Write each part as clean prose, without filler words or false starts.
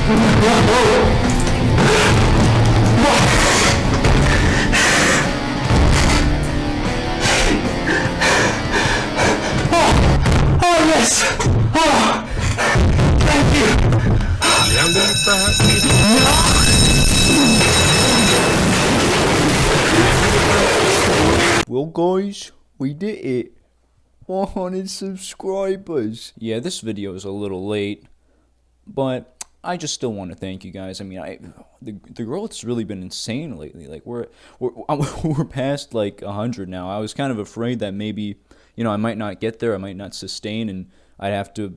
Oh, yes! Oh, thank you! Well, guys, we did it. 100 subscribers. Yeah, this video is a little late, but I just still want to thank you guys. I mean, the growth's really been insane lately. Like we're past like 100 now. I was kind of afraid that maybe, I might not get there. I might not sustain, and I'd have to,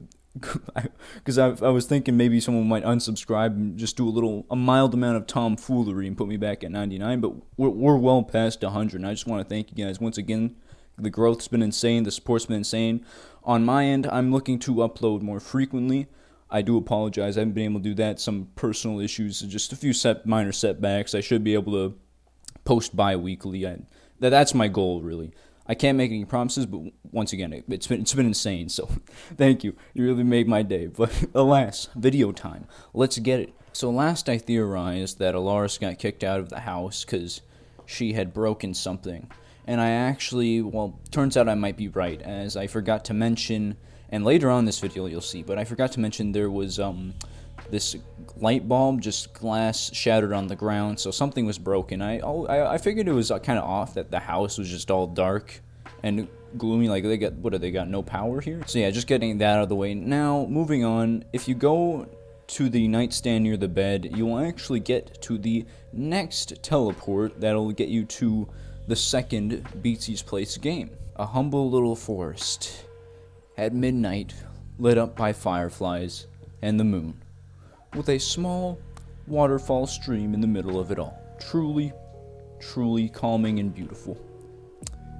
because I was thinking maybe someone might unsubscribe and just do a mild amount of tomfoolery and put me back at 99. But we're well past 100, and I just want to thank you guys once again. The growth's been insane. The support's been insane. On my end, I'm looking to upload more frequently. I do apologize. I haven't been able to do that. Some personal issues, just a few minor setbacks. I should be able to post bi-weekly. That's my goal, really. I can't make any promises, but once again, it's been insane. So, thank you. You really made my day. But alas, video time. Let's get it. So last I theorized that Alaris got kicked out of the house because she had broken something. And I actually, well, turns out I might be right, as I forgot to mention, and later on in this video you'll see, but I forgot to mention there was this light bulb, just glass shattered on the ground, so something was broken. I figured it was kind of off that the house was just all dark and gloomy, like they got no power here? So yeah, just getting that out of the way. Now, moving on, if you go to the nightstand near the bed, you will actually get to the next teleport that'll get you to the second Beettsy's Place game. A humble little forest at midnight, lit up by fireflies and the moon, with a small waterfall stream in the middle of it all. Truly, truly calming and beautiful.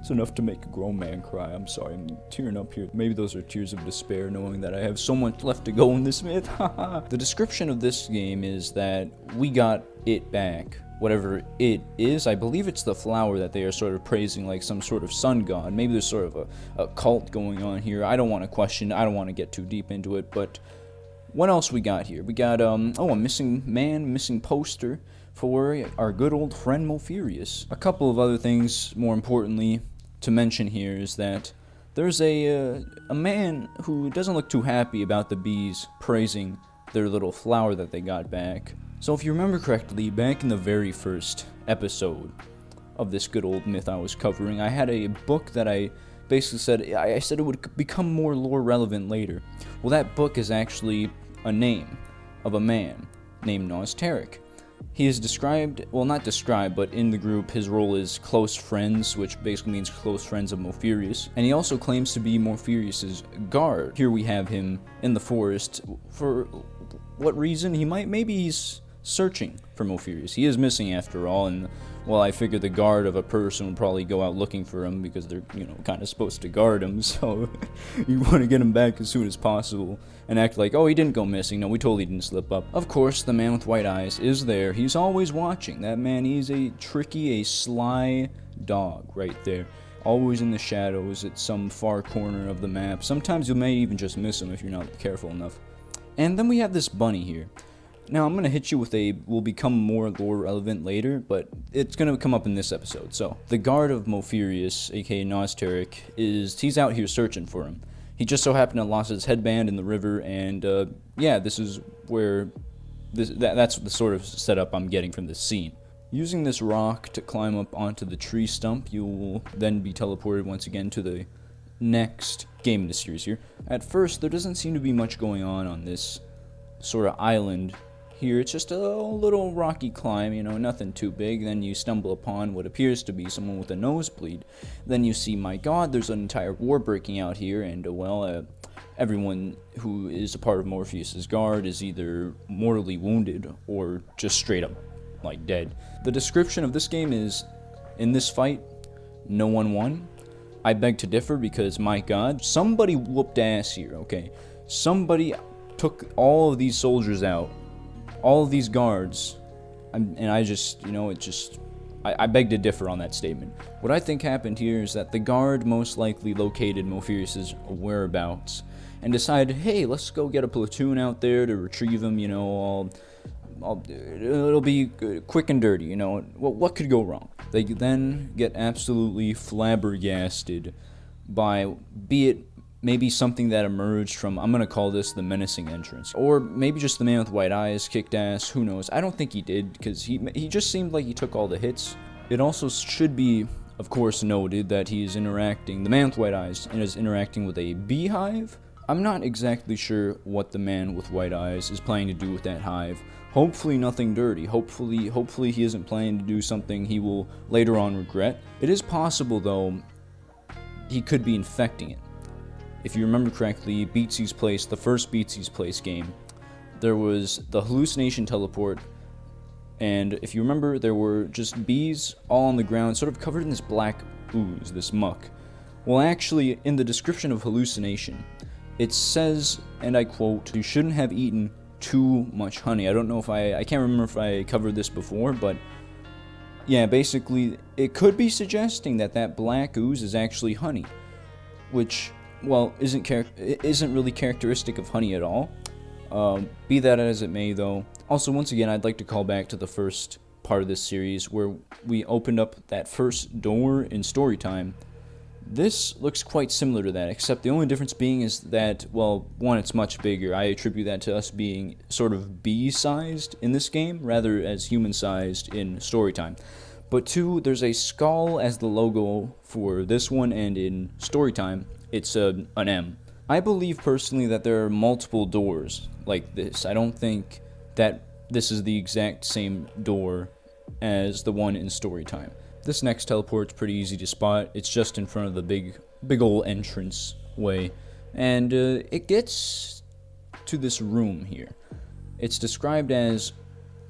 It's enough to make a grown man cry. I'm sorry, I'm tearing up here. Maybe those are tears of despair, knowing that I have so much left to go in this myth. The description of this game is that we got it back. Whatever it is, I believe it's the flower that they are sort of praising, like some sort of sun god. Maybe there's sort of a cult going on here. I don't want to question, I don't want to get too deep into it, but what else we got here? We got, a missing poster for our good old friend Mopherius. A couple of other things, more importantly, to mention here is that there's a man who doesn't look too happy about the bees praising their little flower that they got back. So if you remember correctly, back in the very first episode of this good old myth I was covering, I had a book that I basically said, I said it would become more lore relevant later. Well, that book is actually a name of a man named Nosteric. He is described, well, not described, but in the group his role is close friends, which basically means close friends of Mopherius. And he also claims to be Mopherius's guard. Here we have him in the forest. For what reason? Maybe he's searching for Mopherius. He is missing after all, and well, I figure the guard of a person would probably go out looking for him because they're, kind of supposed to guard him, so you want to get him back as soon as possible and act like, oh, he didn't go missing. No, we totally didn't slip up. Of course, the man with white eyes is there. He's always watching. That man, he's a sly dog right there. Always in the shadows at some far corner of the map. Sometimes you may even just miss him if you're not careful enough. And then we have this bunny here. Now, I'm going to hit you with will become more lore relevant later, but it's going to come up in this episode. So, the guard of Mopherius, aka Nosteric, he's out here searching for him. He just so happened to lost his headband in the river, and yeah, this is where, that's the sort of setup I'm getting from this scene. Using this rock to climb up onto the tree stump, you will then be teleported once again to the next game in the series here. At first, there doesn't seem to be much going on this sort of island here. It's just a little rocky climb, nothing too big. Then you stumble upon what appears to be someone with a nosebleed. Then you see, my god, there's an entire war breaking out here, and everyone who is a part of Morpheus's guard is either mortally wounded or just straight up, like, dead. The description of this game is, in this fight, no one won. I beg to differ because, my god, somebody whooped ass here, okay? Somebody took all of these soldiers out, all of these guards, and I just, I beg to differ on that statement. What I think happened here is that the guard most likely located Mopherius's whereabouts, and decide, hey, let's go get a platoon out there to retrieve him, you know, it'll be quick and dirty, you know, what could go wrong? They then get absolutely flabbergasted by, be it maybe something that emerged from, I'm going to call this the menacing entrance, or maybe just the man with white eyes kicked ass, who knows. I don't think he did, because he just seemed like he took all the hits. It also should be, of course, noted that he is interacting, the man with white eyes is interacting with a beehive. I'm not exactly sure what the man with white eyes is planning to do with that hive. Hopefully nothing dirty. Hopefully he isn't planning to do something he will later on regret. It is possible, though, he could be infecting it. If you remember correctly, Beettsy's Place, the first Beettsy's Place game, there was the hallucination teleport, and if you remember, there were just bees all on the ground, sort of covered in this black ooze, this muck. Well, actually, in the description of hallucination, it says, and I quote, "You shouldn't have eaten too much honey." I don't know if I can't remember if I covered this before, but yeah, basically, it could be suggesting that that black ooze is actually honey, which, well, isn't really characteristic of honey at all. Be that as it may, though. Also, once again, I'd like to call back to the first part of this series where we opened up that first door in story time. This looks quite similar to that, except the only difference being is that, well, one, it's much bigger. I attribute that to us being sort of bee-sized in this game, rather as human-sized in story time. But two, there's a skull as the logo for this one, and in story time, it's an M. I believe personally that there are multiple doors like this. I don't think that this is the exact same door as the one in story time. This next teleport's pretty easy to spot. It's just in front of the big ol' entrance way, and it gets to this room here. It's described as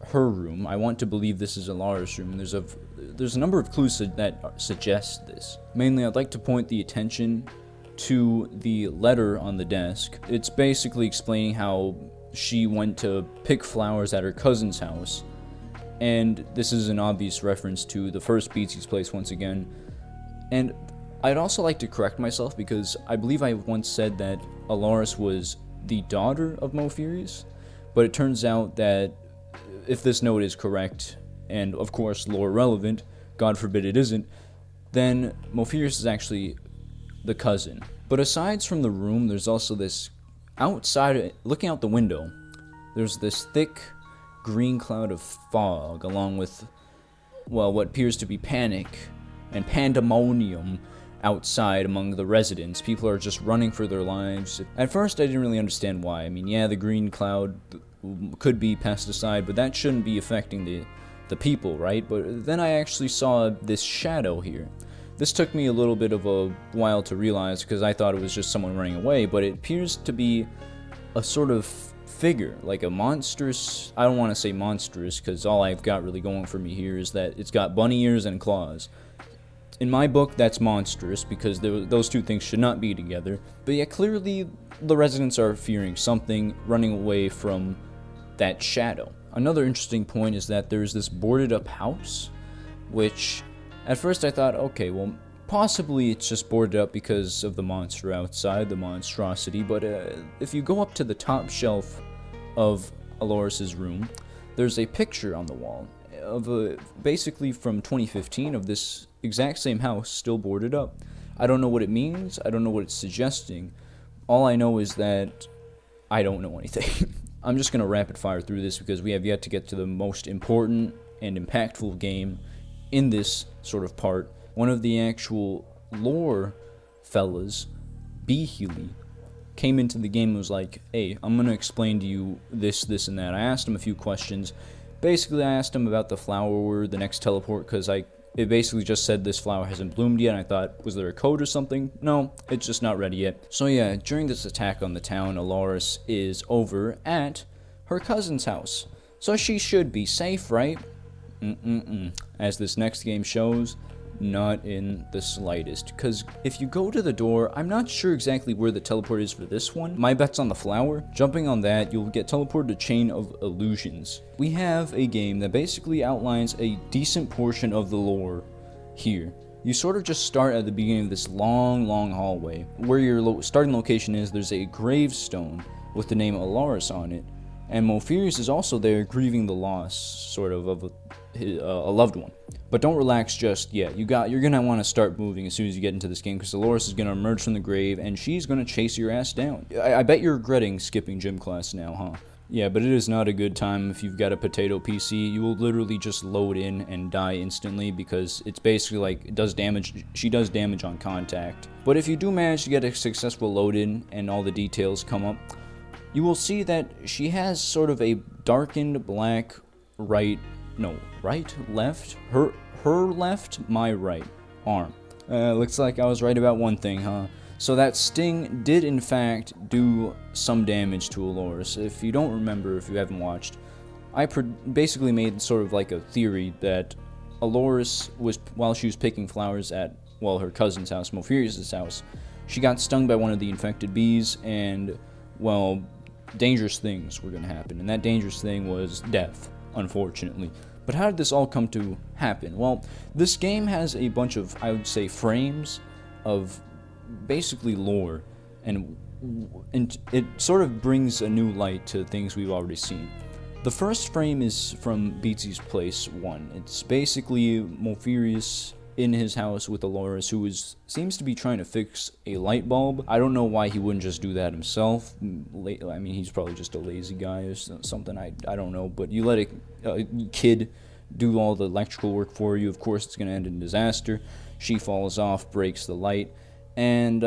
her room. I want to believe this is Alara's room. There's a number of clues that suggest this. Mainly, I'd like to point the attention to the letter on the desk. It's basically explaining how she went to pick flowers at her cousin's house, and this is an obvious reference to the first Beettsy's Place once again. And I'd also like to correct myself, because I believe I once said that Alaris was the daughter of Mopherius, but it turns out that if this note is correct, and of course lore relevant, God forbid it isn't, then Mopherius is actually the cousin. But aside from the room, there's also this outside, looking out the window, there's this thick green cloud of fog, along with, well, what appears to be panic and pandemonium outside among the residents. People are just running for their lives. At first, I didn't really understand why. I mean, yeah, the green cloud could be pesticide, but that shouldn't be affecting the people, right? But then I actually saw this shadow here. This took me a little bit of a while to realize, because I thought it was just someone running away, but it appears to be a sort of figure, like a monstrous, I don't want to say monstrous, because all I've got really going for me here is that it's got bunny ears and claws. In my book, that's monstrous, because those two things should not be together. But yeah, clearly the residents are fearing something, running away from that shadow. Another interesting point is that there's this boarded up house, which at first I thought, okay, well, possibly it's just boarded up because of the monster outside, the monstrosity, but if you go up to the top shelf of Aloris's room, there's a picture on the wall of basically from 2015 of this exact same house still boarded up. I don't know what it means, I don't know what it's suggesting. All I know is that I don't know anything. I'm just going to rapid fire through this because we have yet to get to the most important and impactful game in this sort of part. One of the actual lore fellas, Beehily, came into the game and was like, hey, I'm going to explain to you this, and that. I asked him a few questions. Basically, I asked him about the flower, the next teleport, because it basically just said this flower hasn't bloomed yet, and I thought, was there a code or something? No, it's just not ready yet. So yeah, during this attack on the town, Alaris is over at her cousin's house. So she should be safe, right? As this next game shows, not in the slightest. Because if you go to the door, I'm not sure exactly where the teleport is for this one. My bet's on the flower. Jumping on that, you'll get teleported to Chain of Illusions. We have a game that basically outlines a decent portion of the lore here. You sort of just start at the beginning of this long hallway. Where your starting location is, there's a gravestone with the name Myllers on it, and Mopherius is also there grieving the loss, sort of a loved one. But don't relax just yet. You're gonna want to start moving as soon as you get into this game, because Dolores is gonna emerge from the grave and she's gonna chase your ass down. I bet you're regretting skipping gym class now, huh? Yeah, but it is not a good time if you've got a potato PC. You will literally just load in and die instantly, because it's basically like it does damage. She does damage on contact. But if you do manage to get a successful load in and all the details come up, you will see that she has sort of a darkened black left, her left, my right arm. Looks like I was right about one thing, huh? So that sting did in fact do some damage to Dolores. If you don't remember, if you haven't watched, I basically made sort of like a theory that Dolores was, while she was picking flowers at, well, her cousin's house, Mopherius' house, she got stung by one of the infected bees, and, well, dangerous things were going to happen, and that dangerous thing was death, unfortunately. But how did this all come to happen? Well, this game has a bunch of, I would say, frames of basically lore, and it sort of brings a new light to things we've already seen. The first frame is from Beettsy's Place 1. It's basically Mopherius in his house with Dolores, who seems to be trying to fix a light bulb. I don't know why he wouldn't just do that himself. I mean, he's probably just a lazy guy or something. I don't know. But you let a kid do all the electrical work for you, of course it's going to end in disaster. She falls off, breaks the light, and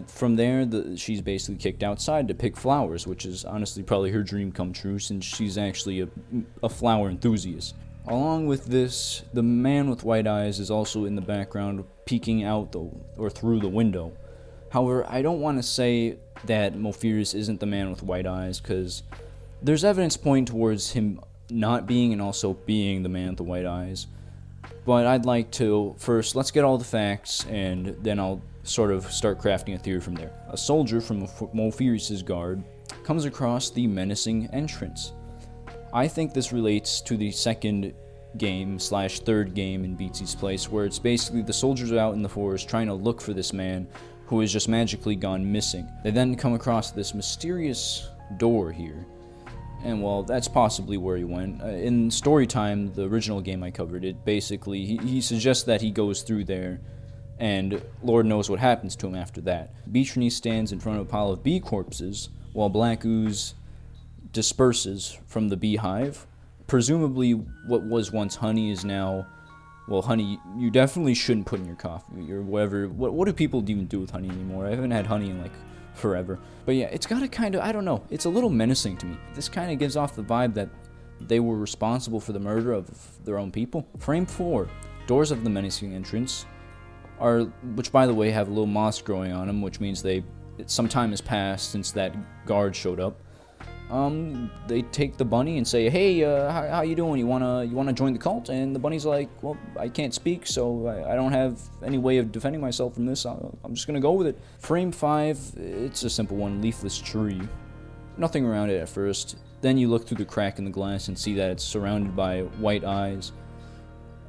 from there, she's basically kicked outside to pick flowers, which is honestly probably her dream come true, since she's actually a flower enthusiast. Along with this, the man with white eyes is also in the background, peeking out or through the window. However, I don't want to say that Mopherius isn't the man with white eyes, because there's evidence pointing towards him not being and also being the man with the white eyes. But I'd like to first, let's get all the facts, and then I'll sort of start crafting a theory from there. A soldier from Mopherius' guard comes across the menacing entrance. I think this relates to the second game / third game in Beettsy's Place, where it's basically the soldiers are out in the forest trying to look for this man who has just magically gone missing. They then come across this mysterious door here, and well, that's possibly where he went. In Storytime, the original game I covered, it basically, he suggests that he goes through there, and Lord knows what happens to him after that. Beettny stands in front of a pile of bee corpses, while black ooze disperses from the beehive. Presumably what was once honey is now, well, honey you definitely shouldn't put in your coffee or whatever. What do people even do with honey anymore? I haven't had honey in like forever. But yeah, it's got a kind of, I don't know, it's a little menacing to me. This kind of gives off the vibe that they were responsible for the murder of their own people. Frame 4, doors of the menacing entrance are, which by the way have a little moss growing on them, which means some time has passed since that guard showed up. They take the bunny and say, "Hey, how you doing? You wanna join the cult?" And the bunny's like, "Well, I can't speak, so I don't have any way of defending myself from this. I'm just gonna go with it." Frame 5, it's a simple one, leafless tree. Nothing around it at first. Then you look through the crack in the glass and see that it's surrounded by white eyes.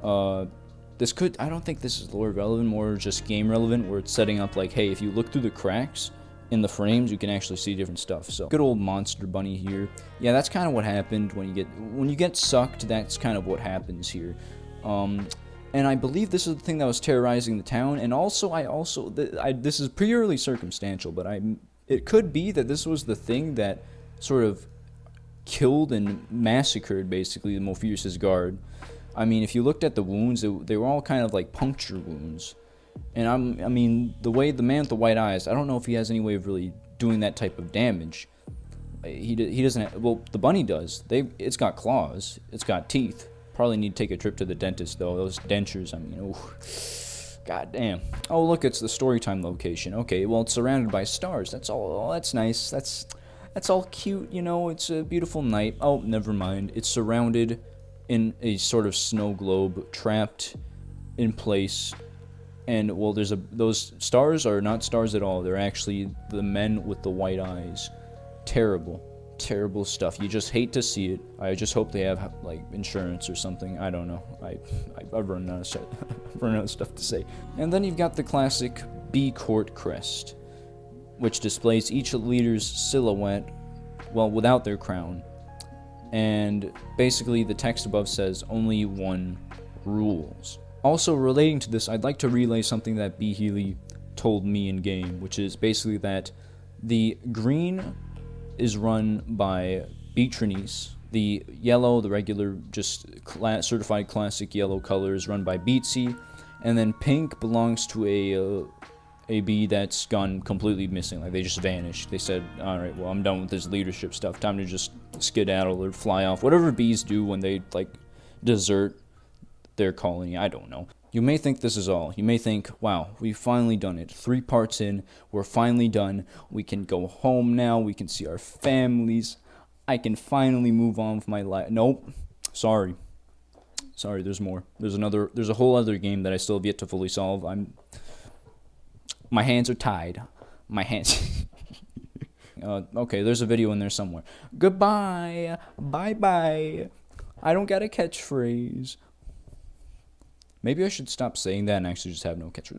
I don't think this is lore relevant, more just game relevant, where it's setting up like, hey, if you look through the cracks in the frames, you can actually see different stuff. So good old monster bunny here. Yeah, that's kind of what happened when you get sucked. That's kind of what happens here. And I believe this is the thing that was terrorizing the town. And also, this is purely circumstantial, but it could be that this was the thing that sort of killed and massacred basically the Mopherius' guard. I mean, if you looked at the wounds, they were all kind of like puncture wounds. And I mean, the man with the white eyes, I don't know if he has any way of really doing that type of damage. He doesn't. Well, the bunny does. It's got claws. It's got teeth. Probably need to take a trip to the dentist though. Those dentures. I mean, ooh, god damn. Oh look, it's the Storytime location. Okay, well it's surrounded by stars. That's all. Oh, that's nice. That's all cute. You know, it's a beautiful night. Oh, never mind. It's surrounded in a sort of snow globe, trapped in place. And, well, those stars are not stars at all. They're actually the men with the white eyes. Terrible. terrible stuff. You just hate to see it. I just hope they have like insurance or something. I don't know. I've run out of shit. Run out of stuff to say. And then you've got the classic B Court crest, which displays each leader's silhouette, well, without their crown. And basically the text above says only one rules. Also relating to this, I'd like to relay something that B Healy told me in game, which is basically that the green is run by Beatrice, the yellow, the regular, just certified classic yellow color is run by Beettsy, and then pink belongs to a bee that's gone completely missing. Like, they just vanished. They said, alright, well, I'm done with this leadership stuff. Time to just skedaddle or fly off. Whatever bees do when they, like, desert their colony. I don't know. You may think this is all. You may think, wow, we've finally done it. 3 parts in, we're finally done. We can go home now. We can see our families. I can finally move on with my life. Nope. Sorry, there's more. There's a whole other game that I still have yet to fully solve. My hands are tied. My hands. Okay, there's a video in there somewhere. Goodbye. Bye-bye. I don't got a catchphrase. Maybe I should stop saying that and actually just have no catchphrase.